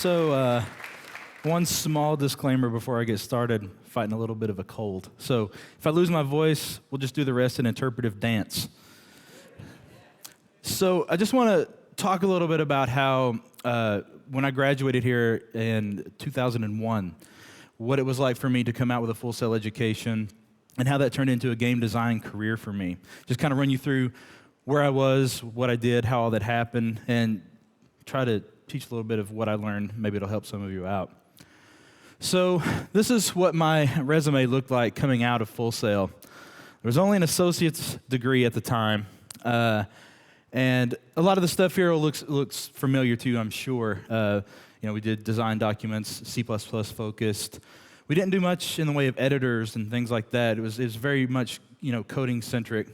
One small disclaimer before I get started, fighting a little bit of a cold. So if I lose my voice, we'll just do the rest in interpretive dance. So I just want to talk a little bit about how when I graduated here in 2001, what it was like for me to come out with a full sail education and how that turned into a game design career for me. Just kind of run you through where I was, what I did, how all that happened, and try to teach a little bit of what I learned. Maybe it'll help some of you out. So this is what my resume looked like coming out of Full Sail. There was only an associate's degree at the time, and a lot of the stuff here looks familiar to you, I'm sure. We did design documents, C++ focused. We didn't do much in the way of editors and things like that. It was very much coding centric.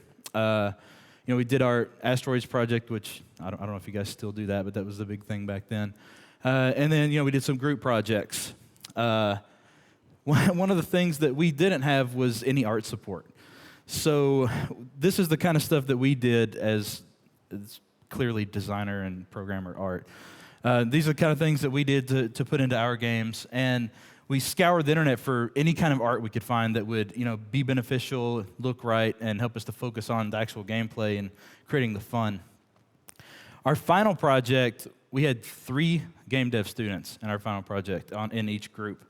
We did our asteroids project, which I don't know if you guys still do that, but that was the big thing back then. And then we did some group projects. One of the things that we didn't have was any art support. So this is the kind of stuff that we did as clearly designer and programmer art. These are the kind of things that we did to put into our games, and we scoured the internet for any kind of art we could find that would be beneficial, look right, and help us to focus on the actual gameplay and creating the fun. Our final project, we had 3 game dev students in our final project in each group.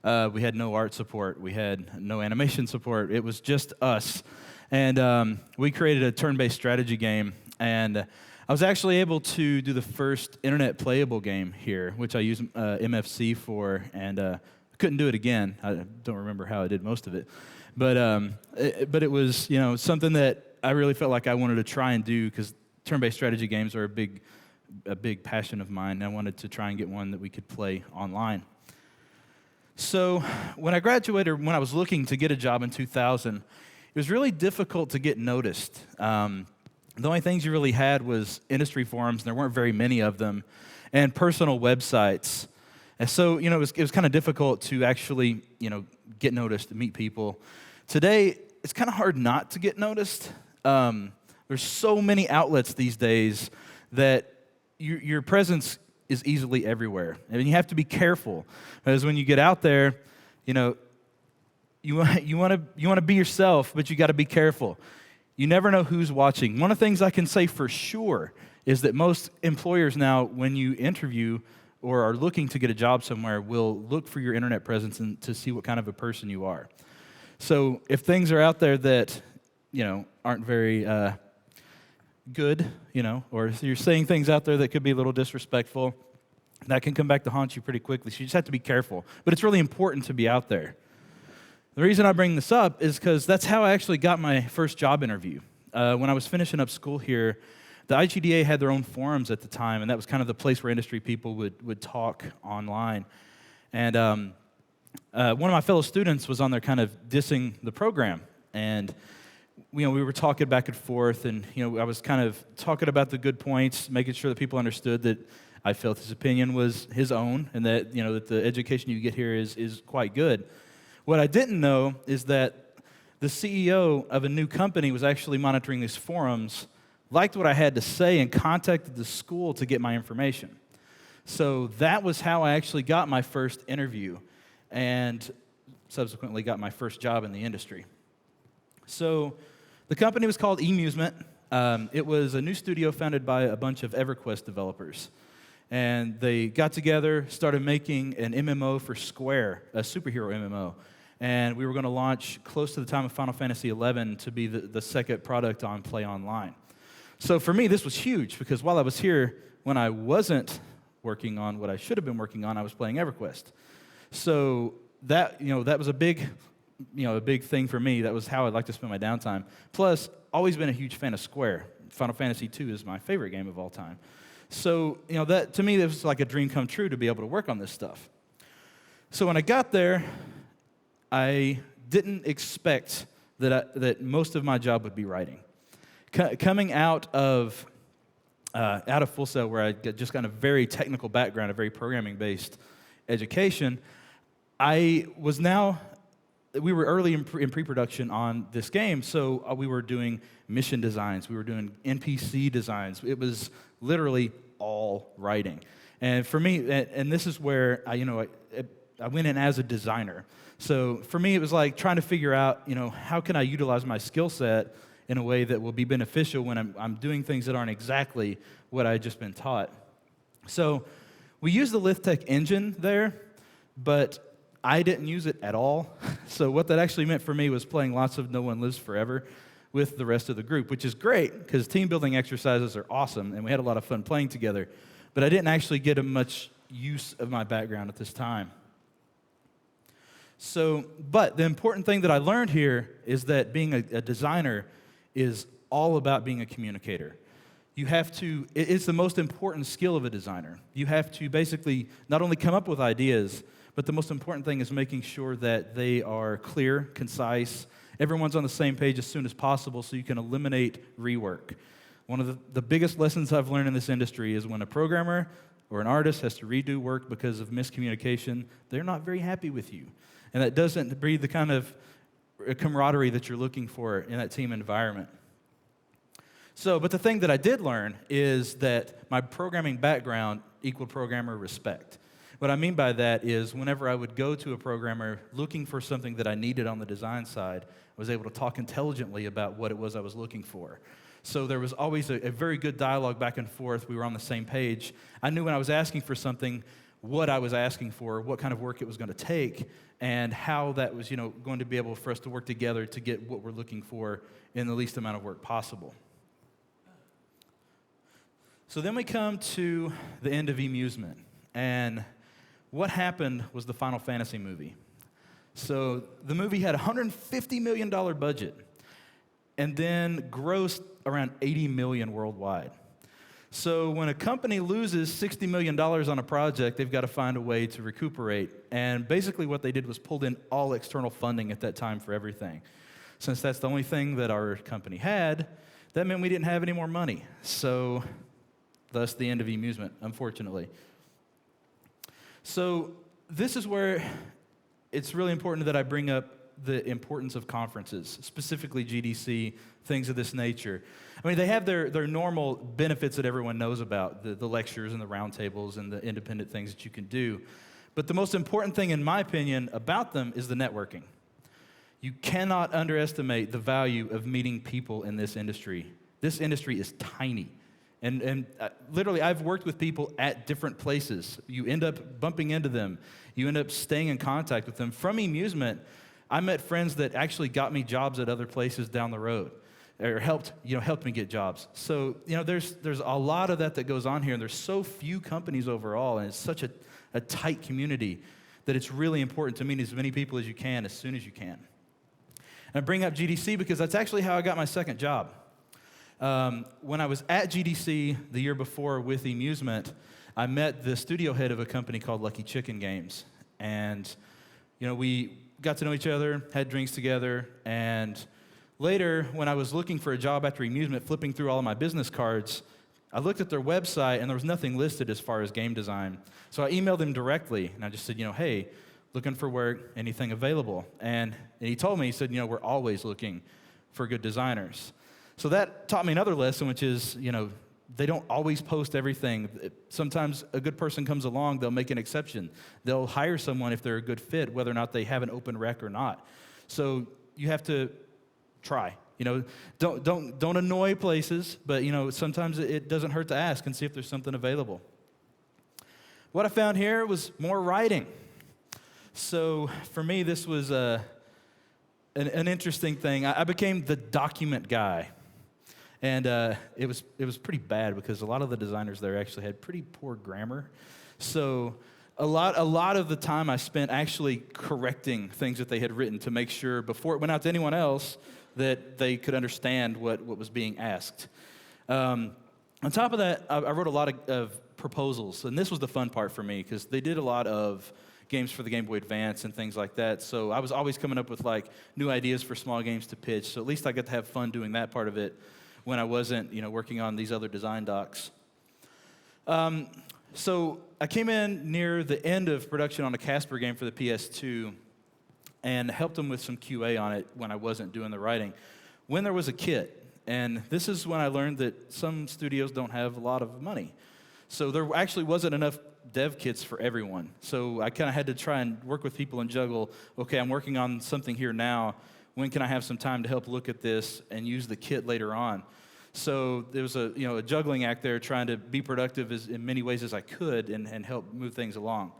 We had no art support. We had no animation support. It was just us. And we created a turn-based strategy game. And I was actually able to do the first internet playable game here, which I used MFC for, and couldn't do it again. I don't remember how I did most of it. But it was something that I really felt like I wanted to try and do, because turn-based strategy games are a big passion of mine, and I wanted to try and get one that we could play online. So when I graduated, when I was looking to get a job in 2000, it was really difficult to get noticed. The only things you really had was industry forums, and there weren't very many of them, and personal websites. And so, it was kind of difficult to actually, get noticed, meet people. Today, it's kind of hard not to get noticed. There's so many outlets these days that your presence is easily everywhere. And you have to be careful, because when you get out there, you want to be yourself, but you got to be careful. You never know who's watching. One of the things I can say for sure is that most employers now, when you interview or are looking to get a job somewhere, will look for your internet presence and to see what kind of a person you are. So if things are out there that aren't very good, or if you're saying things out there that could be a little disrespectful, that can come back to haunt you pretty quickly. So you just have to be careful. But it's really important to be out there. The reason I bring this up is because that's how I actually got my first job interview. When I was finishing up school here, the IGDA had their own forums at the time, and that was kind of the place where industry people would talk online. And one of my fellow students was on there kind of dissing the program. And we were talking back and forth, and I was kind of talking about the good points, making sure that people understood that I felt his opinion was his own, and that that the education you get here is quite good. What I didn't know is that the CEO of a new company was actually monitoring these forums, liked what I had to say, and contacted the school to get my information. So that was how I actually got my first interview, and subsequently got my first job in the industry. So the company was called eMusement. It was a new studio founded by a bunch of EverQuest developers. And they got together, started making an MMO for Square, a superhero MMO. And we were going to launch close to the time of Final Fantasy XI to be the second product on Play Online. So for me, this was huge, because while I was here, when I wasn't working on what I should have been working on, I was playing EverQuest. So that was a big thing for me. That was how I'd like to spend my downtime. Plus, always been a huge fan of Square. Final Fantasy II is my favorite game of all time. So, that to me, it was like a dream come true to be able to work on this stuff. So when I got there, I didn't expect that most of my job would be writing. Coming out of Full Sail, where I just got a very technical background, a very programming-based education, we were early in pre-production on this game, so we were doing mission designs, we were doing NPC designs. It was literally all writing. And for me, and this is where I went in as a designer. So for me, it was like trying to figure out, how can I utilize my skill set in a way that will be beneficial when I'm doing things that aren't exactly what I had just been taught. So we used the LithTech engine there, but I didn't use it at all. So what that actually meant for me was playing lots of No One Lives Forever with the rest of the group, which is great because team building exercises are awesome, and we had a lot of fun playing together. But I didn't actually get much use of my background at this time. So, but the important thing that I learned here is that being a designer is all about being a communicator. You have to, it's the most important skill of a designer. You have to basically not only come up with ideas, but the most important thing is making sure that they are clear, concise, everyone's on the same page as soon as possible so you can eliminate rework. One of the biggest lessons I've learned in this industry is when a programmer or an artist has to redo work because of miscommunication, they're not very happy with you. And that doesn't breed the kind of camaraderie that you're looking for in that team environment. So, but the thing that I did learn is that my programming background equaled programmer respect. What I mean by that is whenever I would go to a programmer looking for something that I needed on the design side, I was able to talk intelligently about what it was I was looking for. So there was always a very good dialogue back and forth. We were on the same page. I knew when I was asking for something, what I was asking for, what kind of work it was going to take, and how that was, going to be able for us to work together to get what we're looking for in the least amount of work possible. So then we come to the end of eMusement, and what happened was the Final Fantasy movie. So the movie had a $150 million budget, and then grossed around $80 million worldwide. So when a company loses $60 million on a project, they've got to find a way to recuperate. And basically what they did was pulled in all external funding at that time for everything. Since that's the only thing that our company had, that meant we didn't have any more money. So thus the end of eMusement, unfortunately. So this is where it's really important that I bring up the importance of conferences, specifically GDC, things of this nature. I mean, they have their normal benefits that everyone knows about, the lectures and the roundtables and the independent things that you can do. But the most important thing, in my opinion, about them is the networking. You cannot underestimate the value of meeting people in this industry. This industry is tiny. And literally, I've worked with people at different places. You end up bumping into them. You end up staying in contact with them. From eMusement, I met friends that actually got me jobs at other places down the road, or helped me get jobs. So, there's a lot of that goes on here, and there's so few companies overall, and it's such a tight community that it's really important to meet as many people as you can as soon as you can. And I bring up GDC because that's actually how I got my second job. When I was at GDC the year before with eMusement, I met the studio head of a company called Lucky Chicken Games. And, we got to know each other, had drinks together, and later, when I was looking for a job after eMusement, flipping through all of my business cards, I looked at their website, and there was nothing listed as far as game design. So I emailed him directly, and I just said, hey, looking for work, anything available? And he told me, he said, we're always looking for good designers. So that taught me another lesson, which is, they don't always post everything. Sometimes a good person comes along, they'll make an exception. They'll hire someone if they're a good fit, whether or not they have an open rec or not. So you have to try. Don't annoy places, but sometimes it doesn't hurt to ask and see if there's something available. What I found here was more writing. So for me, this was an interesting thing. I became the document guy. And it was pretty bad because a lot of the designers there actually had pretty poor grammar. So a lot of the time I spent actually correcting things that they had written to make sure before it went out to anyone else that they could understand what was being asked. On top of that, I wrote a lot of proposals, and this was the fun part for me because they did a lot of games for the Game Boy Advance and things like that. So I was always coming up with new ideas for small games to pitch. So at least I got to have fun doing that part of it when I wasn't, working on these other design docs. So I came in near the end of production on a Casper game for the PS2 and helped them with some QA on it when I wasn't doing the writing. When there was a kit, and this is when I learned that some studios don't have a lot of money. So there actually wasn't enough dev kits for everyone. So I kind of had to try and work with people and juggle, okay, I'm working on something here now. When can I have some time to help look at this and use the kit later on? So there was a juggling act there, trying to be productive in many ways as I could and help move things along.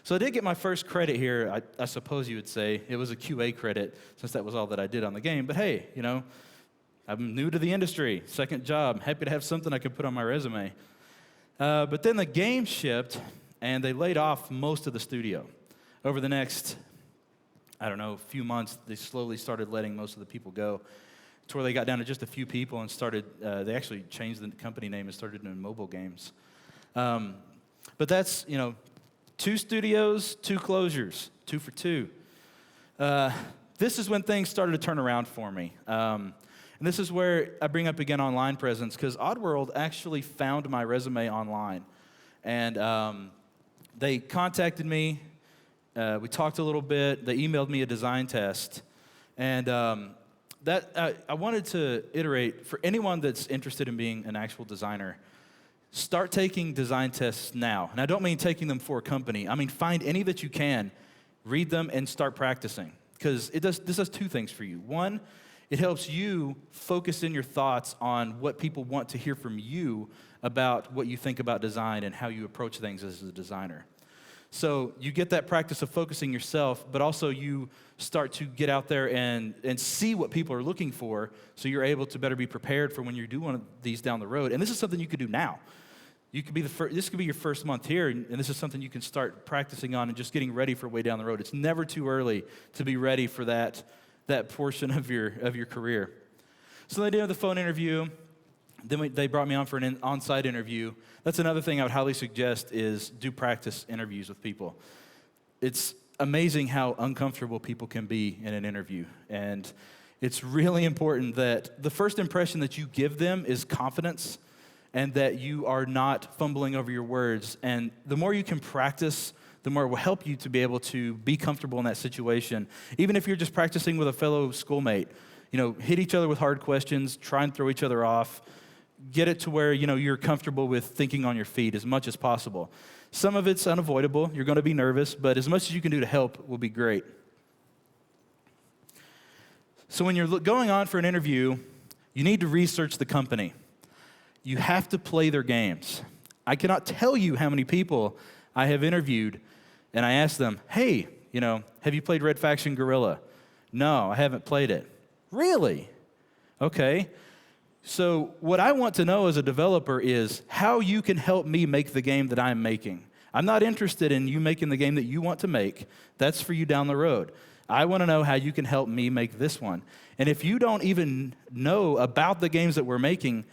So I did get my first credit here, I suppose you would say. It was a QA credit, since that was all that I did on the game. But hey, I'm new to the industry, second job. Happy to have something I could put on my resume. But then the game shipped, and they laid off most of the studio. Over the next, few months, they slowly started letting most of the people go, to where they got down to just a few people and started, they actually changed the company name and started doing mobile games. But that's, 2 studios, 2 closures, 2 for 2. This is when things started to turn around for me. And this is where I bring up again online presence, because Oddworld actually found my resume online. And they contacted me. We talked a little bit. They emailed me a design test. And I wanted to iterate, for anyone that's interested in being an actual designer, start taking design tests now. And I don't mean taking them for a company. I mean find any that you can, read them, and start practicing. Because this does 2 things for you. One, it helps you focus in your thoughts on what people want to hear from you about what you think about design and how you approach things as a designer. So you get that practice of focusing yourself, but also you start to get out there and see what people are looking for, so you're able to better be prepared for when you do one of these down the road. And this is something you could do now. You could be this could be your first month here, and this is something you can start practicing on and just getting ready for way down the road. It's never too early to be ready for that portion of your career. So they did the phone interview. Then they brought me on for an on-site interview. That's another thing I would highly suggest, is do practice interviews with people. It's amazing how uncomfortable people can be in an interview. And it's really important that the first impression that you give them is confidence, and that you are not fumbling over your words. And the more you can practice, the more it will help you to be able to be comfortable in that situation. Even if you're just practicing with a fellow schoolmate, hit each other with hard questions, try and throw each other off. Get it to where, you're comfortable with thinking on your feet as much as possible. Some of it's unavoidable. You're going to be nervous, but as much as you can do to help will be great. So when you're going on for an interview, you need to research the company. You have to play their games. I cannot tell you how many people I have interviewed, and I asked them, hey, have you played Red Faction Guerrilla? No, I haven't played it. Really? Okay. So what I want to know as a developer is how you can help me make the game that I'm making. I'm not interested in you making the game that you want to make. That's for you down the road. I want to know how you can help me make this one. And if you don't even know about the games that we're making,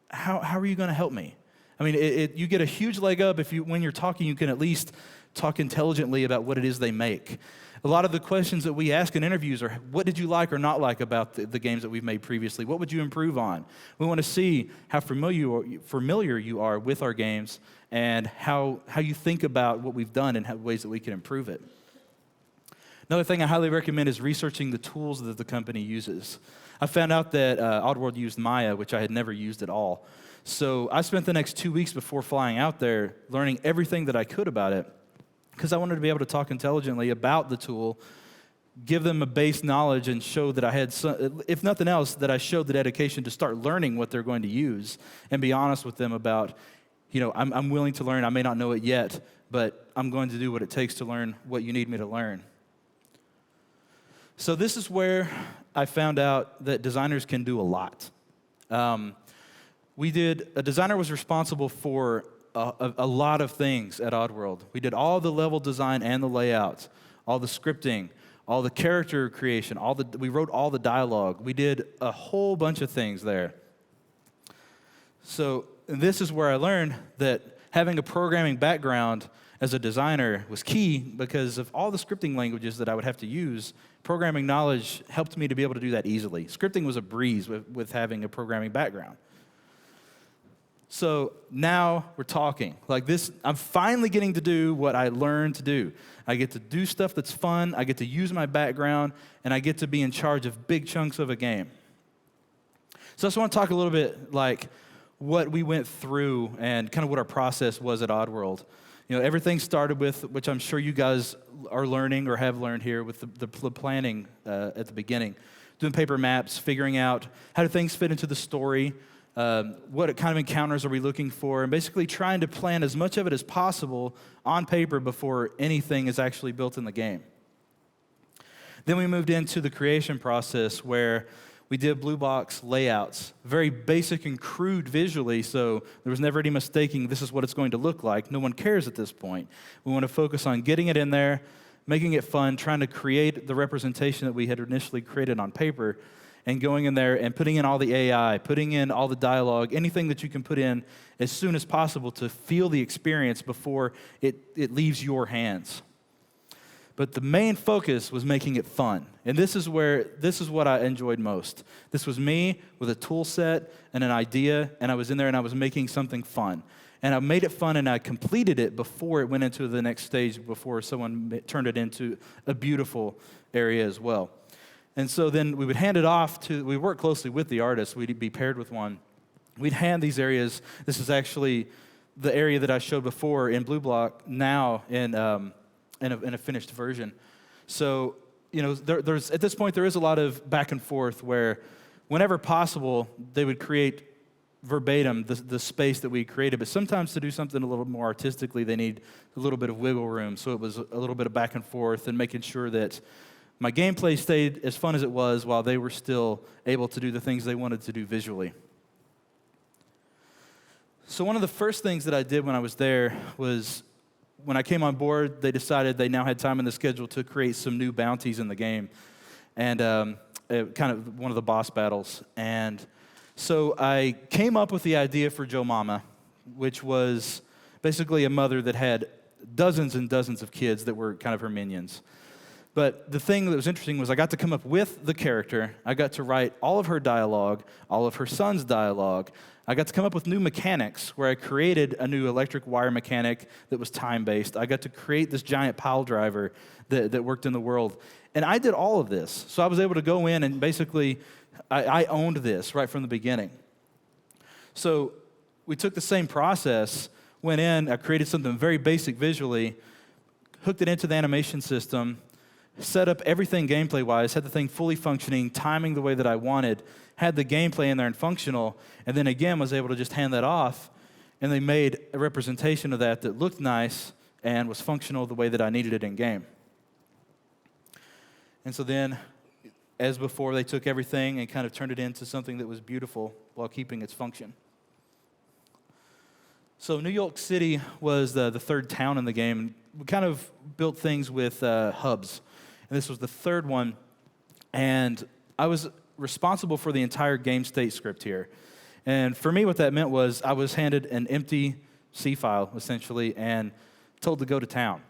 how are you going to help me? I mean, you get a huge leg up if when you're talking, you can at least talk intelligently about what it is they make. A lot of the questions that we ask in interviews are, what did you like or not like about the games that we've made previously? What would you improve on? We want to see how familiar you are with our games, and how you think about what we've done and ways that we can improve it. Another thing I highly recommend is researching the tools that the company uses. I found out that Oddworld used Maya, which I had never used at all. So I spent the next 2 weeks before flying out there learning everything that I could about it, because I wanted to be able to talk intelligently about the tool, give them a base knowledge, and show that I had, if nothing else, that I showed the dedication to start learning what they're going to use, and be honest with them about, I'm willing to learn. I may not know it yet, but I'm going to do what it takes to learn what you need me to learn. So this is where I found out that designers can do a lot. A designer was responsible for a lot of things at Oddworld. We did all the level design and the layout, all the scripting, all the character creation, we wrote all the dialogue. We did a whole bunch of things there. So this is where I learned that having a programming background as a designer was key, because of all the scripting languages that I would have to use. Programming knowledge helped me to be able to do that easily. Scripting was a breeze with having a programming background. So now we're talking. Like this, I'm finally getting to do what I learned to do. I get to do stuff that's fun, I get to use my background, and I get to be in charge of big chunks of a game. So I just want to talk a little bit like what we went through and kind of what our process was at Oddworld. Everything started with, which I'm sure you guys are learning or have learned here, with the planning at the beginning. Doing paper maps, figuring out how do things fit into the story, what kind of encounters are we looking for, and basically trying to plan as much of it as possible on paper before anything is actually built in the game. Then we moved into the creation process where we did blue box layouts, very basic and crude visually, so there was never any mistaking this is what it's going to look like. No one cares at this point. We want to focus on getting it in there, making it fun, trying to create the representation that we had initially created on paper, and going in there and putting in all the AI, putting in all the dialogue, anything that you can put in as soon as possible to feel the experience before it leaves your hands. But the main focus was making it fun. And this is what I enjoyed most. This was me with a tool set and an idea, and I was in there and I was making something fun. And I made it fun and I completed it before it went into the next stage, before someone turned it into a beautiful area as well. And so then we would hand it off we work closely with the artist, we'd be paired with one. We'd hand these areas. This is actually the area that I showed before in Blue Block, now in a finished version. So, there's at this point, there is a lot of back and forth where whenever possible, they would create verbatim the space that we created, but sometimes to do something a little more artistically, they need a little bit of wiggle room. So it was a little bit of back and forth and making sure that my gameplay stayed as fun as it was while they were still able to do the things they wanted to do visually. So one of the first things that I did when I was there was, when I came on board, they decided they now had time in the schedule to create some new bounties in the game, and kind of one of the boss battles. And so I came up with the idea for Joe Mama, which was basically a mother that had dozens and dozens of kids that were kind of her minions. But the thing that was interesting was I got to come up with the character. I got to write all of her dialogue, all of her son's dialogue. I got to come up with new mechanics where I created a new electric wire mechanic that was time-based. I got to create this giant pile driver that worked in the world. And I did all of this. So I was able to go in and basically, I owned this right from the beginning. So we took the same process, went in, I created something very basic visually, hooked it into the animation system, set up everything gameplay-wise, had the thing fully functioning, timing the way that I wanted, had the gameplay in there and functional, and then again was able to just hand that off, and they made a representation of that looked nice and was functional the way that I needed it in-game. And so then, as before, they took everything and kind of turned it into something that was beautiful while keeping its function. So New York City was the third town in the game. We kind of built things with hubs. And this was the third one, and I was responsible for the entire game state script here. And for me, what that meant was I was handed an empty C file, essentially, and told to go to town.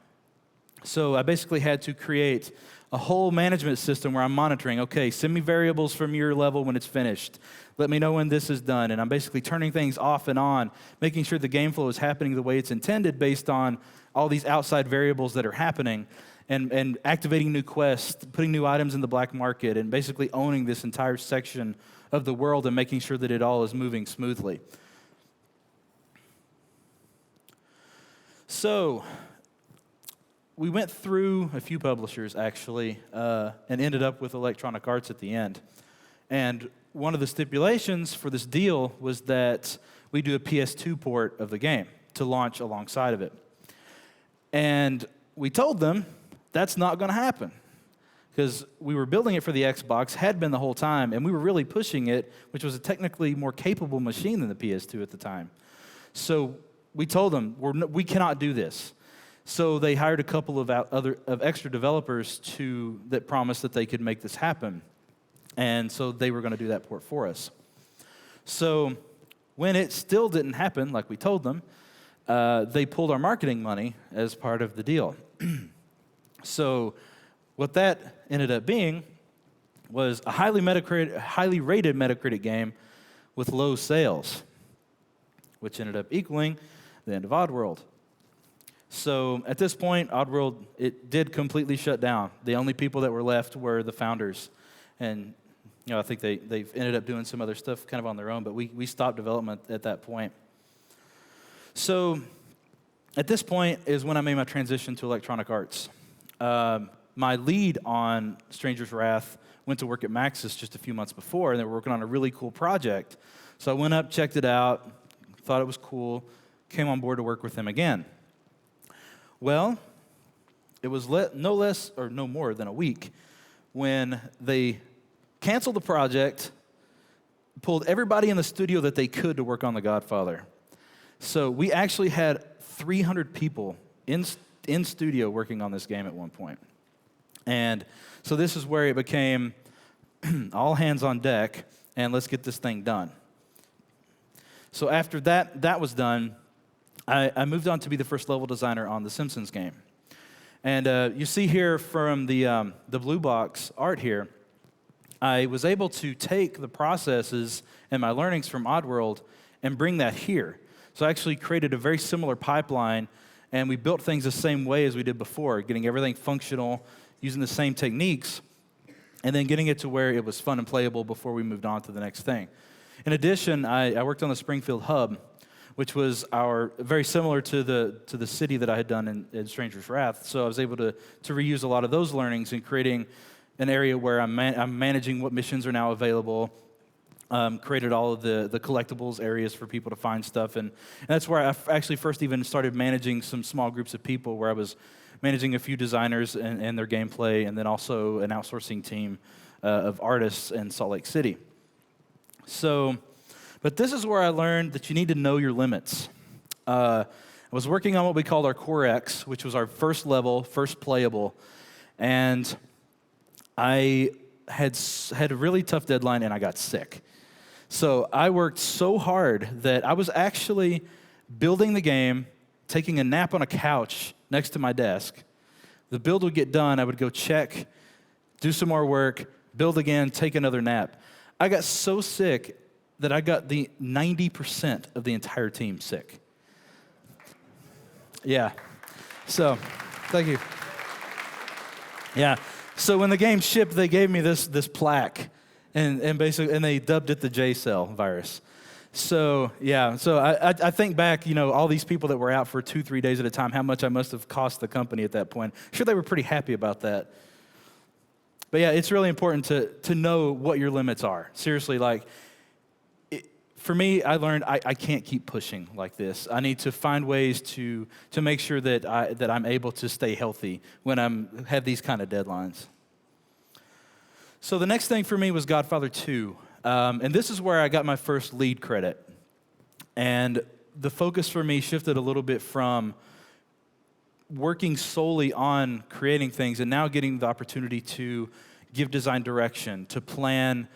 So I basically had to create a whole management system where I'm monitoring, okay, send me variables from your level when it's finished. Let me know when this is done. And I'm basically turning things off and on, making sure the game flow is happening the way it's intended based on all these outside variables that are happening. And activating new quests, putting new items in the black market, and basically owning this entire section of the world and making sure that it all is moving smoothly. So we went through a few publishers, actually, and ended up with Electronic Arts at the end. And one of the stipulations for this deal was that we do a PS2 port of the game to launch alongside of it. And we told them, that's not going to happen, because we were building it for the Xbox, had been the whole time, and we were really pushing it, which was a technically more capable machine than the PS2 at the time. So we told them, we cannot do this. So they hired a couple of extra developers that promised that they could make this happen, and so they were going to do that port for us. So when it still didn't happen, like we told them, they pulled our marketing money as part of the deal. So what that ended up being was a highly rated Metacritic game with low sales, which ended up equaling the end of Oddworld. So at this point, Oddworld, it did completely shut down. The only people that were left were the founders. And I think they've ended up doing some other stuff kind of on their own, but we stopped development at that point. So at this point is when I made my transition to electronic arts. My lead on Stranger's Wrath went to work at Maxis just a few months before, and they were working on a really cool project. So I went up, checked it out, thought it was cool, came on board to work with them again. Well, it was no less or no more than a week when they canceled the project, pulled everybody in the studio that they could to work on The Godfather. So we actually had 300 people in studio working on this game at one point. And so this is where it became all hands on deck, and let's get this thing done. So after that was done, I moved on to be the first level designer on the Simpsons game. And you see here from the blue box art here, I was able to take the processes and my learnings from Oddworld and bring that here. So I actually created a very similar pipeline, and we built things the same way as we did before, getting everything functional, using the same techniques, and then getting it to where it was fun and playable before we moved on to the next thing. In addition, I worked on the Springfield hub, which was very similar to the city that I had done in Stranger's Wrath. So I was able to reuse a lot of those learnings in creating an area where I'm managing what missions are now available, created all of the collectibles areas for people to find stuff, and that's where I actually first even started managing some small groups of people, where I was managing a few designers and their gameplay, and then also an outsourcing team of artists in Salt Lake City. So, but this is where I learned that you need to know your limits. I was working on what we called our Core X, which was our first level, first playable, and I had a really tough deadline, and I got sick. So I worked so hard that I was actually building the game, taking a nap on a couch next to my desk. The build would get done, I would go check, do some more work, build again, take another nap. I got so sick that I got the 90% of the entire team sick. Yeah. So, thank you. Yeah. So when the game shipped, they gave me this plaque, and they dubbed it the J-cell virus. So yeah, so I think back, all these people that were out for 2-3 days at a time, how much I must have cost the company at that point. Sure, they were pretty happy about that. But yeah, it's really important to know what your limits are. Seriously, for me, I learned I can't keep pushing like this. I need to find ways to make sure that I'm able to stay healthy when have these kind of deadlines. So the next thing for me was Godfather 2. And this is where I got my first lead credit. And the focus for me shifted a little bit from working solely on creating things and now getting the opportunity to give design direction, to plan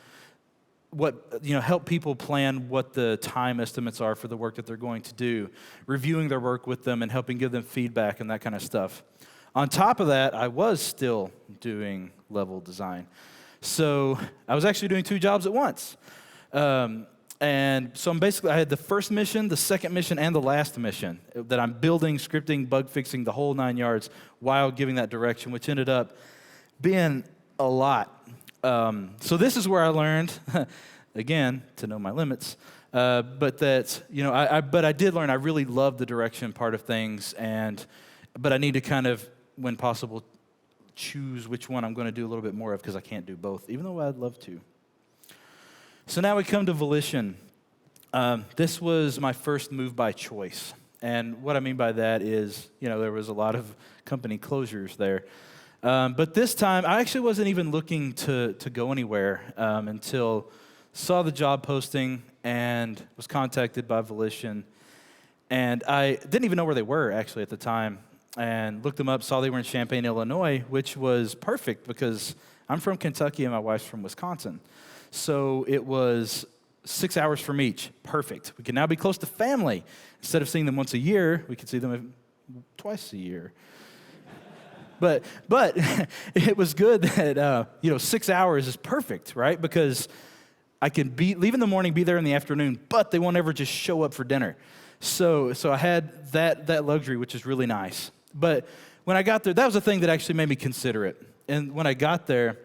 help people plan what the time estimates are for the work that they're going to do, reviewing their work with them and helping give them feedback and that kind of stuff. On top of that, I was still doing level design. So I was actually doing 2 jobs at once. And so I had the first mission, the second mission, and the last mission that I'm building, scripting, bug fixing, the whole 9 yards while giving that direction, which ended up being a lot. So this is where I learned, again, to know my limits, but I did learn I really love the direction part of things, but I need to kind of, when possible, choose which one I'm going to do a little bit more of, because I can't do both, even though I'd love to. So now we come to Volition. This was my first move by choice. And what I mean by that is, there was a lot of company closures there. But this time, I actually wasn't even looking to go anywhere until saw the job posting and was contacted by Volition. And I didn't even know where they were, actually, at the time. And looked them up, saw they were in Champaign, Illinois, which was perfect because I'm from Kentucky and my wife's from Wisconsin. So it was 6 hours from each. Perfect. We can now be close to family. Instead of seeing them once a year, we could see them twice a year. But it was good that 6 hours is perfect, right? Because I can leave in the morning, be there in the afternoon, but they won't ever just show up for dinner. So I had that luxury, which is really nice. But when I got there, that was the thing that actually made me consider it. And when I got there,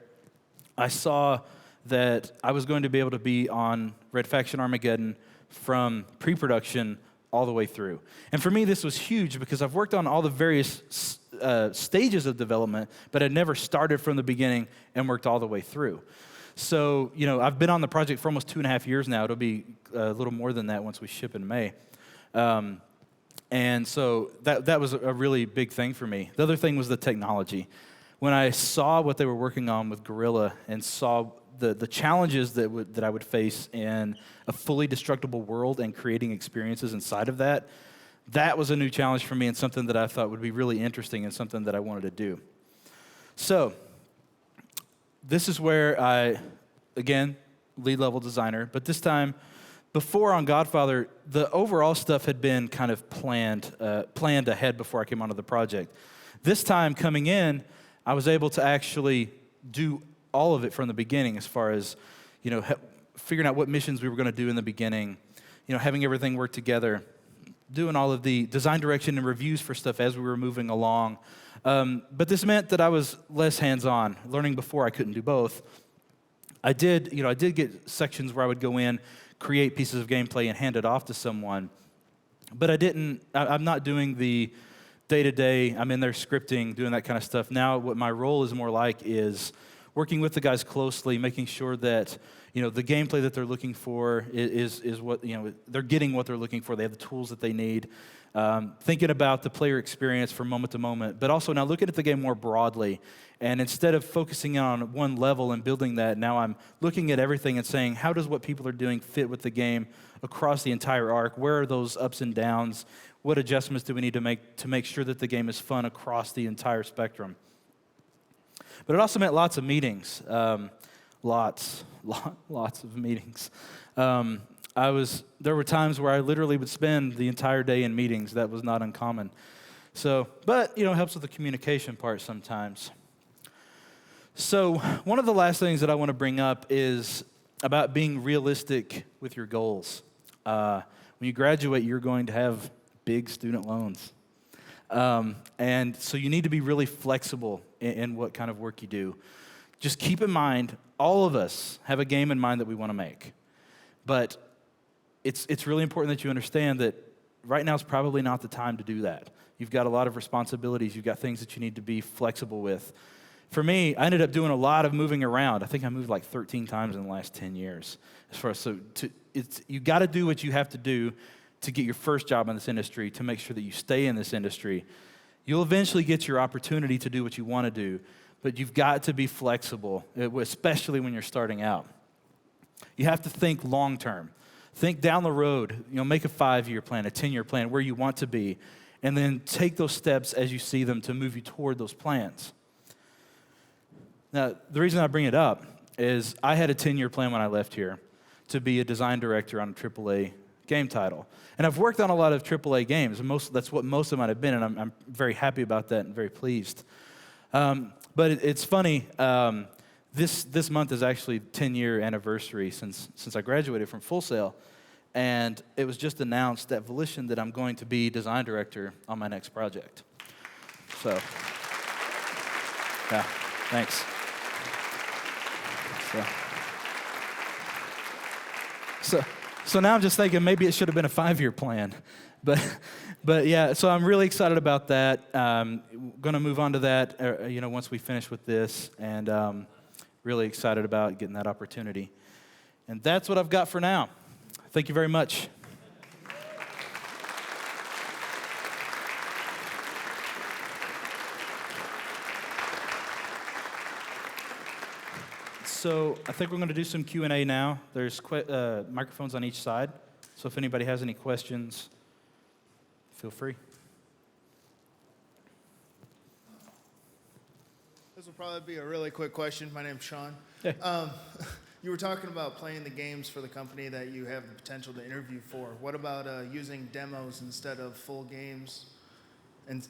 I saw that I was going to be able to be on Red Faction Armageddon from pre-production all the way through. And for me, this was huge because I've worked on all the various stages of development, but had never started from the beginning and worked all the way through. So, I've been on the project for almost 2.5 years now. It'll be a little more than that once we ship in May. And so that was a really big thing for me. The other thing was the technology. When I saw what they were working on with Guerrilla and saw the challenges that I would face in a fully destructible world and creating experiences inside of that was a new challenge for me and something that I thought would be really interesting and something that I wanted to do. So, this is where I, again, lead level designer, but this time, before on Godfather, the overall stuff had been kind of planned ahead before I came onto the project. This time coming in, I was able to actually do all of it from the beginning as far as, figuring out what missions we were going to do in the beginning, having everything work together, doing all of the design direction and reviews for stuff as we were moving along. But this meant that I was less hands-on, learning before I couldn't do both. I did get sections where I would go in, create pieces of gameplay and hand it off to someone. But I'm not doing the day-to-day, I'm in there scripting, doing that kind of stuff. Now what my role is more like is working with the guys closely, making sure that the gameplay that they're looking for is what, they're getting what they're looking for. They have the tools that they need. Thinking about the player experience from moment to moment, but also now looking at the game more broadly. And instead of focusing on one level and building that, now I'm looking at everything and saying, how does what people are doing fit with the game across the entire arc? Where are those ups and downs? What adjustments do we need to make sure that the game is fun across the entire spectrum? But it also meant lots of meetings, lots of meetings. There were times where I literally would spend the entire day in meetings. That was not uncommon. So, but it helps with the communication part sometimes. So, one of the last things that I want to bring up is about being realistic with your goals. When you graduate, you're going to have big student loans. And so you need to be really flexible in what kind of work you do. Just keep in mind, all of us have a game in mind that we want to make. But it's really important that you understand that right now is probably not the time to do that. You've got a lot of responsibilities. You've got things that you need to be flexible with. For me, I ended up doing a lot of moving around. I think I moved like 13 times in the last 10 years. You got to do what you have to do to get your first job in this industry, to make sure that you stay in this industry. You'll eventually get your opportunity to do what you want to do, but you've got to be flexible, especially when you're starting out. You have to think long term. Think down the road. Make a 5-year plan, a 10-year plan, where you want to be, and then take those steps as you see them to move you toward those plans. Now, the reason I bring it up is I had a 10-year plan when I left here to be a design director on a AAA game title. And I've worked on a lot of AAA games. That's what most of them have been, and I'm very happy about that and very pleased. But it's funny. This month is actually 10-year anniversary since I graduated from Full Sail, and it was just announced at Volition that I'm going to be design director on my next project. So, yeah, thanks. So now I'm just thinking maybe it should have been a 5-year plan, but yeah. So I'm really excited about that. Going to move on to that, once we finish with this, and really excited about getting that opportunity. And that's what I've got for now. Thank you very much. So I think we're going to do some Q&A now. There's microphones on each side. So if anybody has any questions, feel free. This will probably be a really quick question. My name's Sean. Hey. You were talking about playing the games for the company that you have the potential to interview for. What about using demos instead of full games? And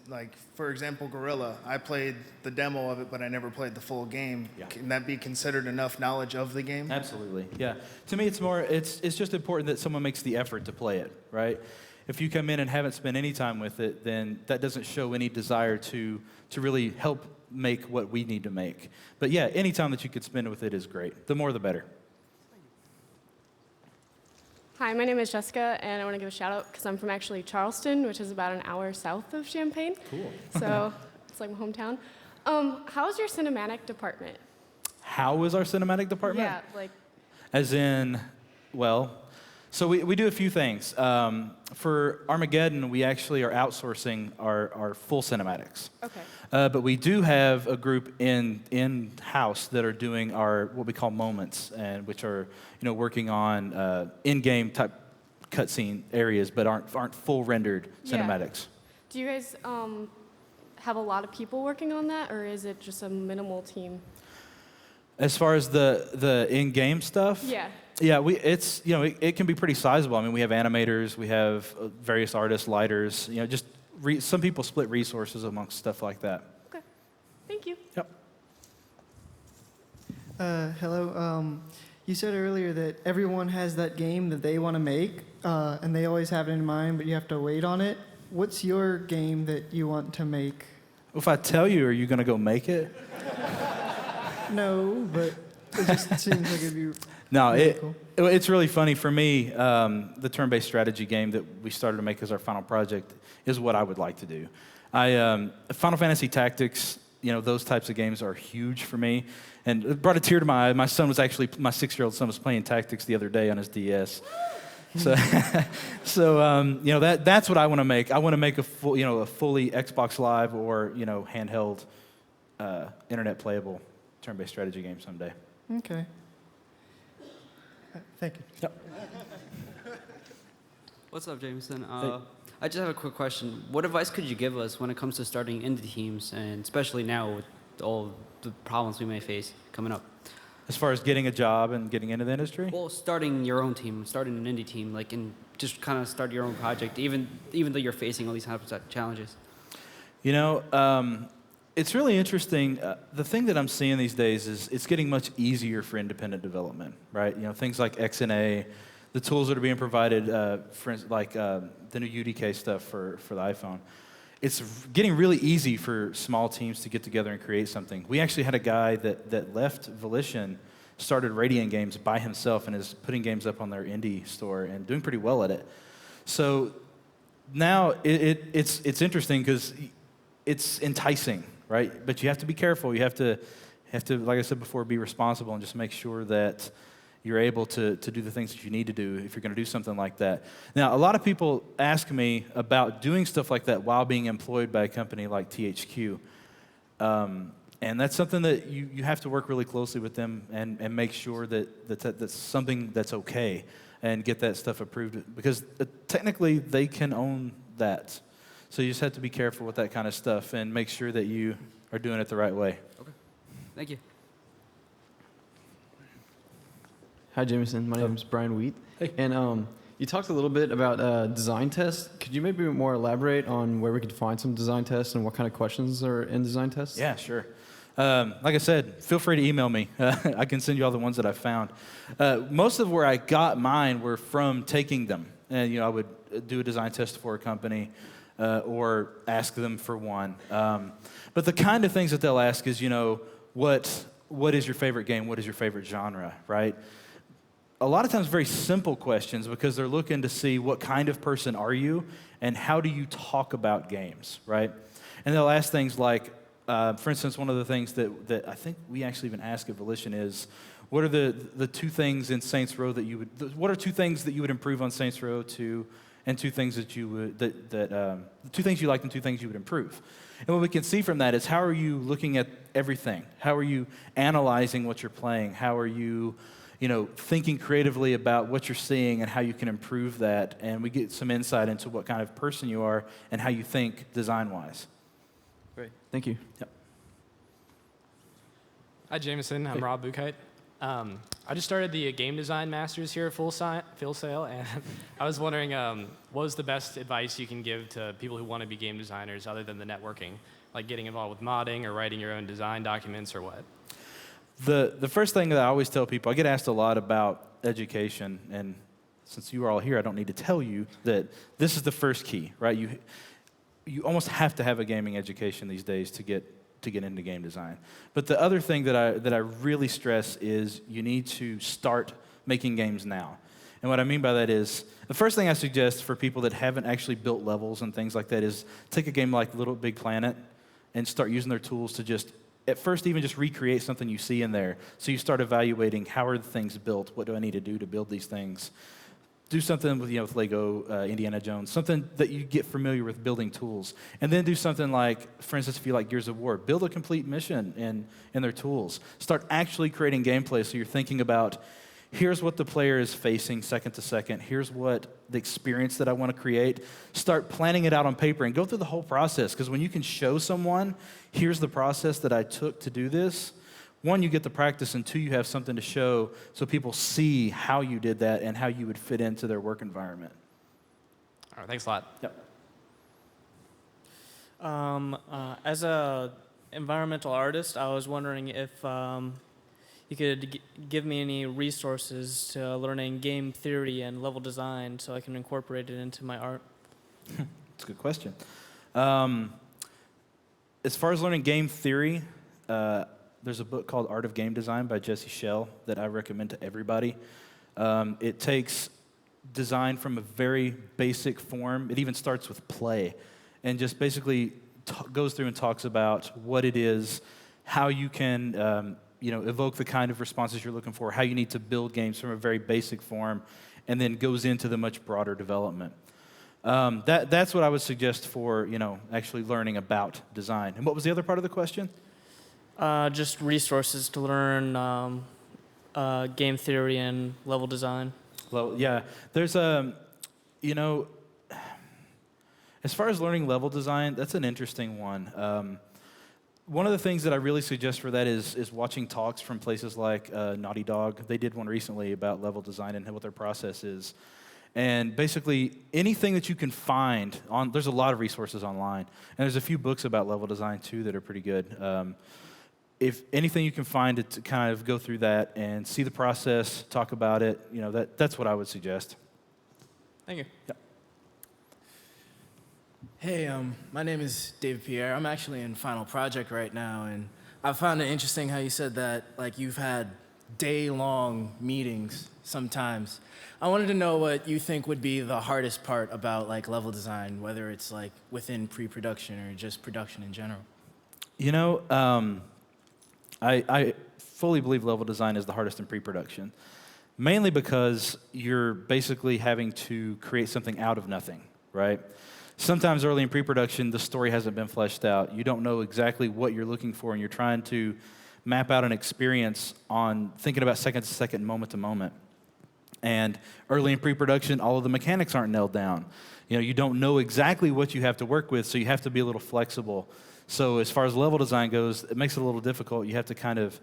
for example, Guerrilla, I played the demo of it, but I never played the full game. Yeah. Can that be considered enough knowledge of the game? Absolutely, yeah. To me, it's just important that someone makes the effort to play it, right? If you come in and haven't spent any time with it, then that doesn't show any desire to really help make what we need to make. But yeah, any time that you could spend with it is great. The more, the better. Hi, my name is Jessica, and I want to give a shout out because I'm from actually Charleston, which is about an hour south of Champaign. Cool. So it's like my hometown. How's your cinematic department? How is our cinematic department? Yeah, like, As in, well, so we do a few things. For Armageddon, we actually are outsourcing our full cinematics. okay. But we do have a group in-house that are doing our what we call moments, and which are working on in-game type cutscene areas, but aren't full rendered Yeah. cinematics. Do you guys have a lot of people working on that, or is it just a minimal team? As far as the in-game stuff, Yeah. yeah, it can be pretty sizable. I mean, we have animators, we have various artists, lighters. Just some people split resources amongst stuff like that. Okay. Thank you. Yep. Hello. You said earlier that everyone has that game that they want to make, and they always have it in mind, but you have to wait on it. What's your game that you want to make? If I tell you, are you going to go make it? No, but it just seems like it'd be No, really cool. it's really funny for me. The turn-based strategy game that we started to make as our final project is what I would like to do. Final Fantasy Tactics, those types of games are huge for me, and it brought a tear to my eye. My 6-year-old son was playing Tactics the other day on his DS. So, that's what I want to make. I want to make a fully Xbox Live or handheld, internet playable turn-based strategy game someday. Okay. Thank you. Yep. What's up, Jameson? I just have a quick question. What advice could you give us when it comes to starting indie teams, and especially now with all the problems we may face coming up? As far as getting a job and getting into the industry? Well, starting your own team, starting an indie team, and just kind of start your own project, even though you're facing all these types of challenges. It's really interesting. The thing that I'm seeing these days is it's getting much easier for independent development, right? Things like XNA, the tools that are being provided, for instance, like the new UDK stuff for the iPhone. It's getting really easy for small teams to get together and create something. We actually had a guy that left Volition, started Radiant Games by himself, and is putting games up on their indie store and doing pretty well at it. So now it's interesting because it's enticing, right? But you have to be careful. You have to, like I said before, be responsible and just make sure that you're able to do the things that you need to do if you're going to do something like that. Now, a lot of people ask me about doing stuff like that while being employed by a company like THQ. And that's something that you have to work really closely with them and make sure that's something that's okay and get that stuff approved, because technically they can own that. So you just have to be careful with that kind of stuff and make sure that you are doing it the right way. Okay. Thank you. Hi, Jameson. My name is Brian Wheat. Hey. And you talked a little bit about design tests. Could you maybe more elaborate on where we could find some design tests and what kind of questions are in design tests? Yeah, sure. Like I said, feel free to email me. I can send you all the ones that I found. Most of where I got mine were from taking them. And, I would do a design test for a company or ask them for one. But the kind of things that they'll ask is, what is your favorite game? What is your favorite genre, right? A lot of times very simple questions because they're looking to see what kind of person are you and how do you talk about games, right? And they'll ask things like, for instance, one of the things that I think we actually even ask at Volition is, what are the two things in Saints Row what are two things that you would improve on Saints Row 2, and two things that you would, two things you liked and two things you would improve? And what we can see from that is, how are you looking at everything? How are you analyzing what you're playing? How are you thinking creatively about what you're seeing and how you can improve that? And we get some insight into what kind of person you are and how you think design-wise. Great. Thank you. Yep. Hi, Jameson. I'm Rob Buchheit. I just started the Game Design Masters here at Full Sail, and I was wondering, what was the best advice you can give to people who want to be game designers other than the networking, like getting involved with modding or writing your own design documents or what? The first thing that I always tell people, I get asked a lot about education, and since you are all here, I don't need to tell you that this is the first key, right? You almost have to have a gaming education these days to get into game design. But the other thing that I really stress is you need to start making games now. And what I mean by that is, the first thing I suggest for people that haven't actually built levels and things like that is take a game like Little Big Planet and start using their tools to just, at first, even just recreate something you see in there. So you start evaluating, how are the things built? What do I need to do to build these things? Do something with, with Lego, Indiana Jones, something that you get familiar with building tools. And then do something like, for instance, if you like Gears of War, build a complete mission in their tools. Start actually creating gameplay so you're thinking about, here's what the player is facing second to second. Here's what the experience that I want to create. Start planning it out on paper and go through the whole process, because when you can show someone, here's the process that I took to do this, one, you get the practice, and two, you have something to show so people see how you did that and how you would fit into their work environment. All right, thanks a lot. Yep. As a environmental artist, I was wondering if you could give me any resources to learning game theory and level design so I can incorporate it into my art. That's a good question. As far as learning game theory, there's a book called Art of Game Design by Jesse Schell that I recommend to everybody. It takes design from a very basic form. It even starts with play and just basically goes through and talks about what it is, how you can evoke the kind of responses you're looking for, how you need to build games from a very basic form, and then goes into the much broader development. That's what I would suggest for actually learning about design. And what was the other part of the question? Just resources to learn game theory and level design. Well, yeah, there's as far as learning level design, that's an interesting one. One of the things that I really suggest for that is watching talks from places like Naughty Dog. They did one recently about level design and what their process is. And basically, anything that you can find there's a lot of resources online. And there's a few books about level design, too, that are pretty good. If anything you can find to kind of go through that and see the process, talk about it, that's what I would suggest. Thank you. Yeah. Hey, my name is David Pierre. I'm actually in final project right now, and I found it interesting how you said that you've had day-long meetings sometimes. I wanted to know what you think would be the hardest part about level design, whether it's within pre-production or just production in general. I fully believe level design is the hardest in pre-production, mainly because you're basically having to create something out of nothing, right? Sometimes early in pre-production, the story hasn't been fleshed out. You don't know exactly what you're looking for, and you're trying to map out an experience on thinking about second to second, moment to moment. And early in pre-production, all of the mechanics aren't nailed down. You don't know exactly what you have to work with, so you have to be a little flexible. So as far as level design goes, it makes it a little difficult. You have to kind of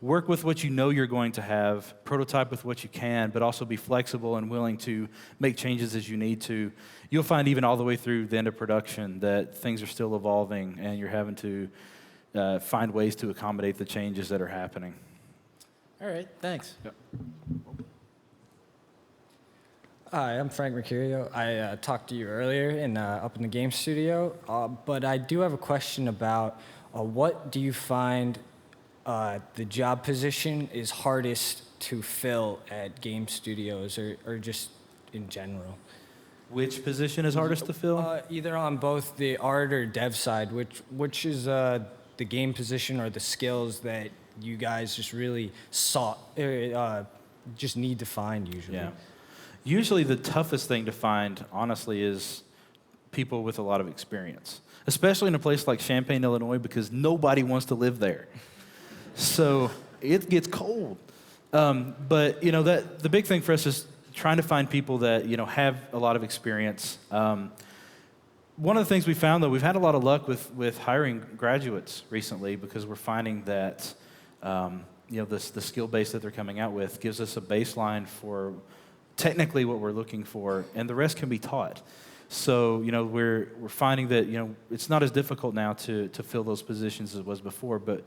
work with what you know you're going to have, prototype with what you can, but also be flexible and willing to make changes as you need to. You'll find even all the way through the end of production that things are still evolving, and you're having to find ways to accommodate the changes that are happening. All right, thanks. Yep. Hi, I'm Frank Mercurio. I talked to you earlier up in the game studio, but I do have a question about what do you find the job position is hardest to fill at game studios or just in general? Which position is hardest to fill? Either on both the art or dev side, which is the game position or the skills that you guys just really just need to find usually. Yeah. Usually the toughest thing to find, honestly, is people with a lot of experience, especially in a place like Champaign, Illinois, because nobody wants to live there. So it gets cold. But the big thing for us is trying to find people that have a lot of experience. One of the things we found, though, we've had a lot of luck with hiring graduates recently, because we're finding that the skill base that they're coming out with gives us a baseline for technically what we're looking for, and the rest can be taught. So we're finding that it's not as difficult now to fill those positions as it was before, but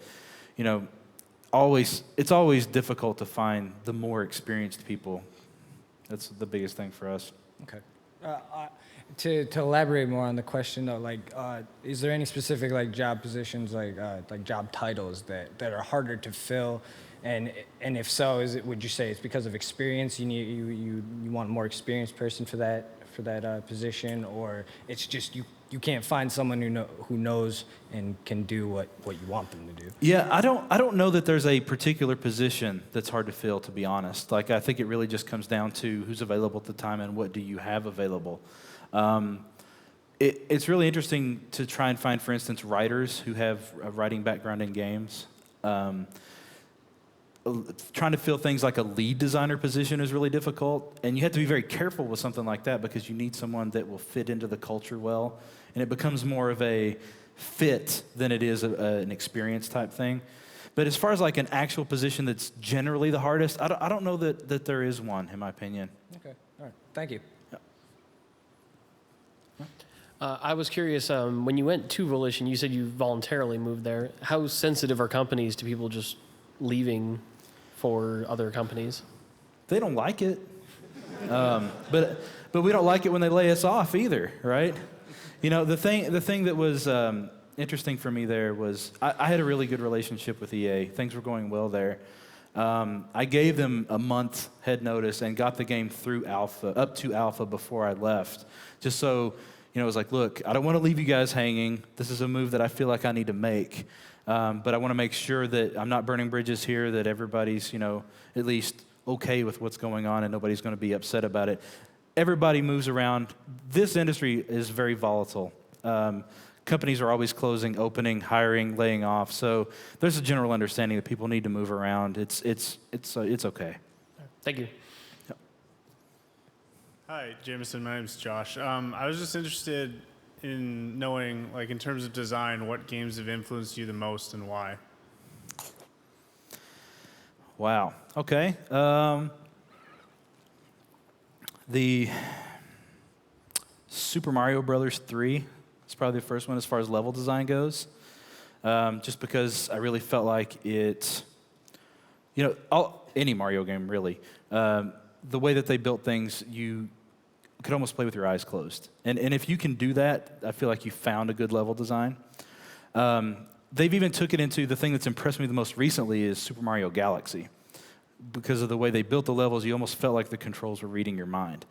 it's always difficult to find the more experienced people. That's the biggest thing for us. Okay. To elaborate more on the question though, is there any specific job positions, like job titles that are harder to fill And if so, would you say it's because of experience? You want a more experienced person for that position, or it's just you can't find someone who knows and can do what you want them to do? Yeah, I don't know that there's a particular position that's hard to fill, to be honest. Like, I think it really just comes down to who's available at the time and what do you have available. It's really interesting to try and find, for instance, writers who have a writing background in games. Trying to fill things like a lead designer position is really difficult, and you have to be very careful with something like that because you need someone that will fit into the culture well, and it becomes more of a fit than it is an experience type thing. But as far as like an actual position that's generally the hardest, I don't know that there is one, in my opinion. Okay, all right, thank you. I was curious, when you went to Volition, you said you voluntarily moved there. How sensitive are companies to people just leaving for other companies? They don't like it, but we don't like it when they lay us off either, right? You know, the thing that was interesting for me there was I had a really good relationship with EA. Things were going well there. I gave them a month head notice and got the game through up to alpha before I left, just so, you know, it was like, look, I don't want to leave you guys hanging. This is a move that I feel like I need to make. But I want to make sure that I'm not burning bridges here, that everybody's, you know, at least okay with what's going on and nobody's going to be upset about it. Everybody moves around. This industry is very volatile. Companies are always closing, opening, hiring, laying off. So there's a general understanding that people need to move around. It's okay. Thank you. Hi, Jameson. My name's Josh. I was just interested in knowing, like, in terms of design, what games have influenced you the most and why? Wow. Okay. The Super Mario Brothers 3 is probably the first one as far as level design goes, just because I really felt like it, you know, any Mario game really, the way that they built things, you could almost play with your eyes closed. And if you can do that, I feel like you found a good level design. They've even took it into the thing that's impressed me the most recently is Super Mario Galaxy. Because of the way they built the levels, you almost felt like the controls were reading your mind.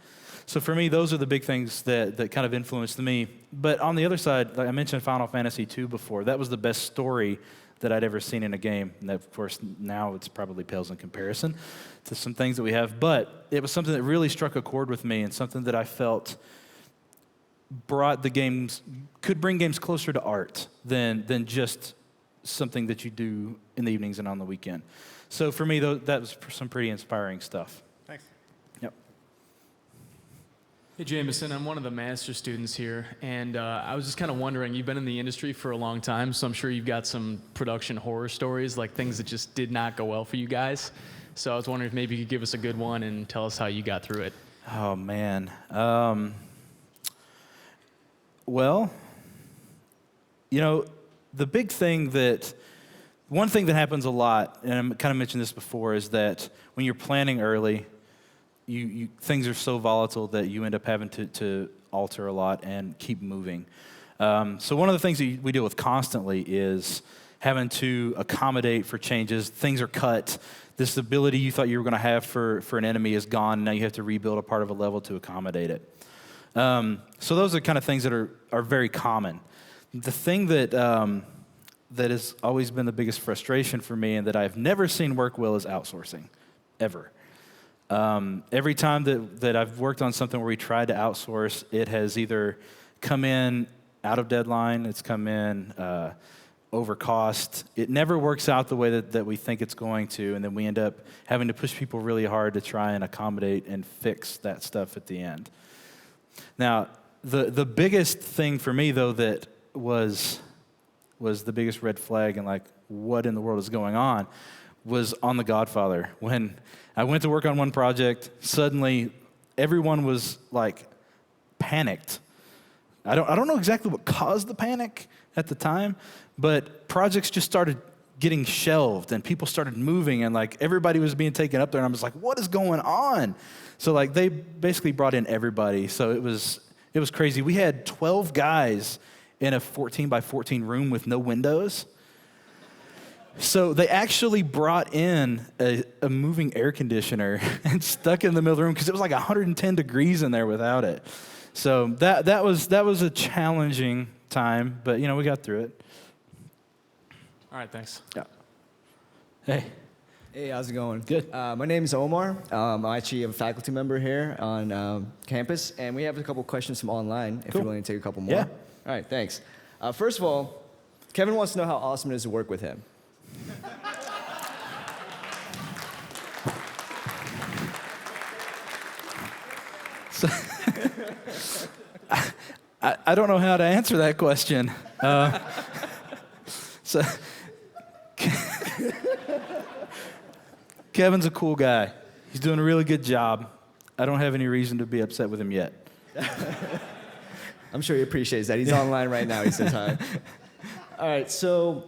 So for me, those are the big things that kind of influenced me. But on the other side, like I mentioned Final Fantasy II before, that was the best story that I'd ever seen in a game. And of course, now it's probably pales in comparison to some things that we have. But it was something that really struck a chord with me and something that I felt could bring games closer to art than just something that you do in the evenings and on the weekend. So for me, that was some pretty inspiring stuff. Thanks. Yep. Hey, Jameson, I'm one of the master students here, and I was just kind of wondering, you've been in the industry for a long time, so I'm sure you've got some production horror stories, like things that just did not go well for you guys. So I was wondering if maybe you could give us a good one and tell us how you got through it. Oh, man. Well, you know, one thing that happens a lot, and I kind of mentioned this before, is that when you're planning early, things are so volatile that you end up having to alter a lot and keep moving. So one of the things that we deal with constantly is having to accommodate for changes. Things are cut. This ability you thought you were going to have for an enemy is gone. Now you have to rebuild a part of a level to accommodate it. So those are kind of things that are very common. The thing that has always been the biggest frustration for me and that I've never seen work well is outsourcing, ever. Every time that I've worked on something where we tried to outsource, it has either come in out of deadline, it's come in over cost. It never works out the way that we think it's going to, and then we end up having to push people really hard to try and accommodate and fix that stuff at the end. Now, the biggest thing for me, though, that was the biggest red flag and like, what in the world is going on, was on the Godfather. When I went to work on one project, suddenly everyone was like panicked. I don't know exactly what caused the panic at the time, but projects just started getting shelved and people started moving and like everybody was being taken up there and I was like, what is going on? So like they basically brought in everybody. So it was crazy. We had 12 guys in a 14 by 14 room with no windows. So they actually brought in a moving air conditioner and stuck it in the middle of the room because it was like 110 degrees in there without it. So that was a challenging time, but we got through it. All right, thanks. Yeah. Hey. Hey, how's it going? Good. My name is Omar. I'm actually a faculty member here on campus, and we have a couple questions from online, if Cool. you're willing to take a couple more. Yeah. All right, thanks. First of all, Kevin wants to know how awesome it is to work with him. So, I don't know how to answer that question. So Kevin's a cool guy. He's doing a really good job. I don't have any reason to be upset with him yet. I'm sure he appreciates that. He's online right now. He says hi. All right, so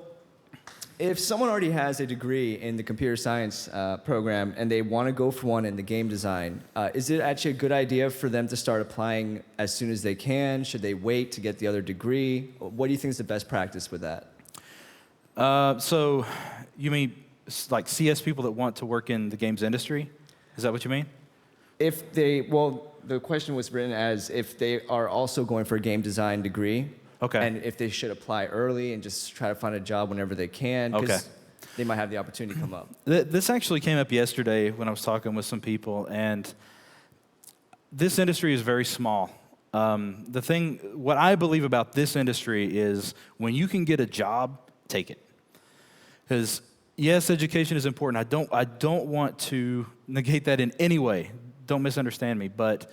if someone already has a degree in the computer science program and they want to go for one in the game design, is it actually a good idea for them to start applying as soon as they can? Should they wait to get the other degree? What do you think is the best practice with that? So you mean like CS people that want to work in the games industry? Is that what you mean? If they, well, the question was written as if they are also going for a game design degree. Okay. And if they should apply early and just try to find a job whenever they can, because they might have the opportunity to come up. This actually came up yesterday when I was talking with some people, and this industry is very small. What I believe about this industry is when you can get a job, take it. Because yes, education is important. I don't want to negate that in any way. Don't misunderstand me, but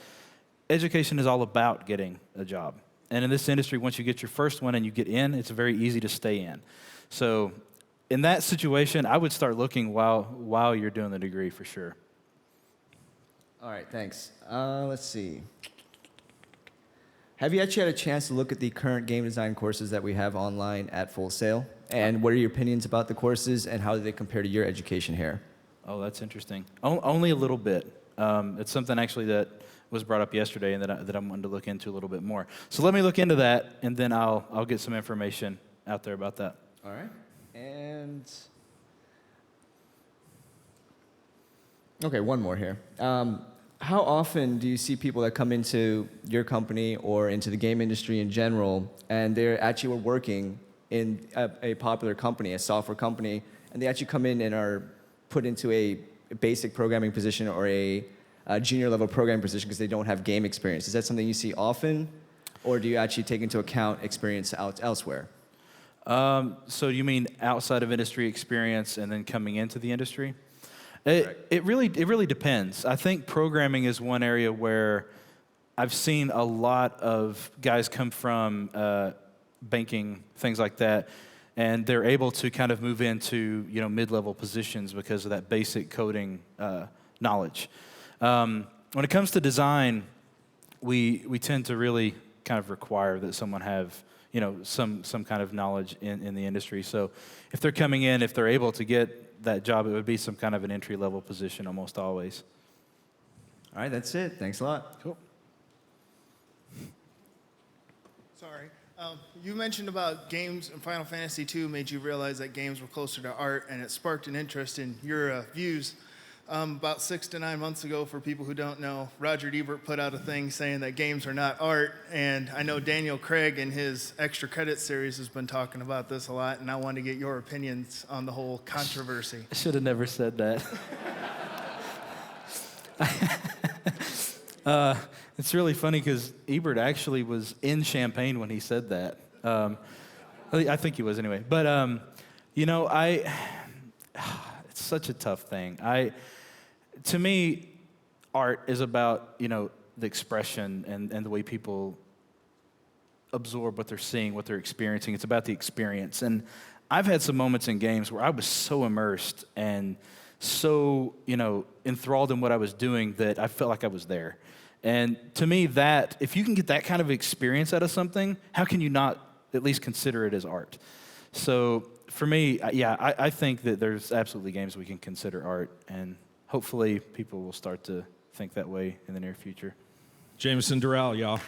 education is all about getting a job. And in this industry, once you get your first one and you get in, it's very easy to stay in. So in that situation, I would start looking while you're doing the degree for sure. All right, thanks. Let's see. Have you actually had a chance to look at the current game design courses that we have online at Full Sail? And what are your opinions about the courses and how do they compare to your education here? Oh, that's interesting. Only a little bit. It's something actually that was brought up yesterday and that I'm wanting to look into a little bit more. So let me look into that, and then I'll get some information out there about that. All right. And okay, one more here. How often do you see people that come into your company or into the game industry in general, and they're actually working in a popular company, a software company, and they actually come in and are put into a basic programming position or a junior level programming position because they don't have game experience? Is that something you see often, or do you actually take into account experience elsewhere? So you mean outside of industry experience and then coming into the industry? It really depends. I think programming is one area where I've seen a lot of guys come from banking, things like that, and they're able to kind of move into mid-level positions because of that basic coding knowledge. When it comes to design, we tend to really kind of require that someone have some kind of knowledge in the industry. So if they're coming in, if they're able to get that job, it would be some kind of an entry-level position almost always. All right, that's it. Thanks a lot. Cool. Sorry. You mentioned about games, and Final Fantasy II made you realize that games were closer to art, and it sparked an interest in your views. About 6 to 9 months ago, for people who don't know, Roger Ebert put out a thing saying that games are not art, and I know Daniel Craig in his Extra Credit series has been talking about this a lot, and I wanted to get your opinions on the whole controversy. I should have never said that. It's really funny because Ebert actually was in Champaign when he said that. I think he was anyway. But, it's such a tough thing. To me, art is about, the expression and the way people absorb what they're seeing, what they're experiencing. It's about the experience. And I've had some moments in games where I was so immersed and so, enthralled in what I was doing that I felt like I was there. And to me, that, if you can get that kind of experience out of something, how can you not at least consider it as art? So for me, I think that there's absolutely games we can consider art, and hopefully people will start to think that way in the near future. Jameson Durall, y'all.